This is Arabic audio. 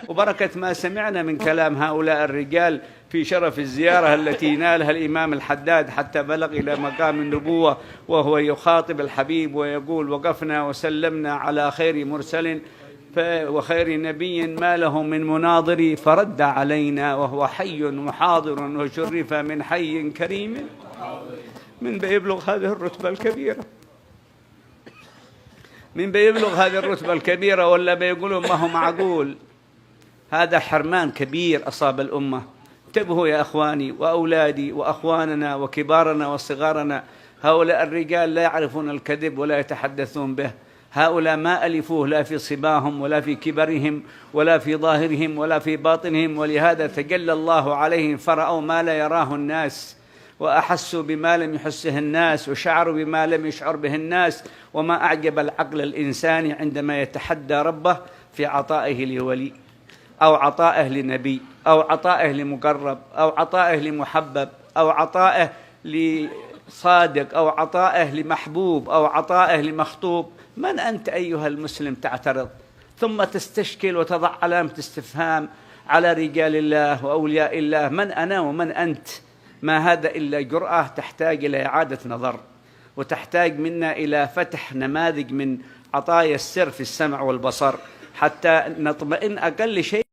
وبركة ما سمعنا من كلام هؤلاء الرجال في شرف الزيارة التي نالها الإمام الحداد حتى بلغ إلى مقام النبوة، وهو يخاطب الحبيب ويقول: وقفنا وسلمنا على خير مرسل وخير نبي ما له من مناظر، فرد علينا وهو حي محاضر وشرف من حي كريم. من بيبلغ هذه الرتبة الكبيرة، من بيبلغ هذه الرتبة الكبيرة ولا بيقولوا ما هو معقول؟ هذا حرمان كبير أصاب الأمة. انتبهوا يا أخواني وأولادي وأخواننا وكبارنا وصغارنا، هؤلاء الرجال لا يعرفون الكذب ولا يتحدثون به. هؤلاء ما ألفوه لا في صباهم ولا في كبرهم ولا في ظاهرهم ولا في باطنهم، ولهذا تجلى الله عليهم فرأوا ما لا يراه الناس، وأحسوا بما لم يحسه الناس، وشعروا بما لم يشعر به الناس. وما أعجب العقل الإنساني عندما يتحدى ربه في عطائه لولي، أو عطائه لنبي، أو عطائه لمقرب، أو عطائه لمحبب، أو عطائه لصادق، أو عطائه لمحبوب، أو عطائه لمخطوب. من أنت أيها المسلم تعترض ثم تستشكل وتضع علامة استفهام على رجال الله وأولياء الله؟ من أنا ومن أنت؟ ما هذا إلا جرأة تحتاج إلى إعادة نظر، وتحتاج منا إلى فتح نماذج من عطايا السر في السمع والبصر حتى نطمئن أقل شيء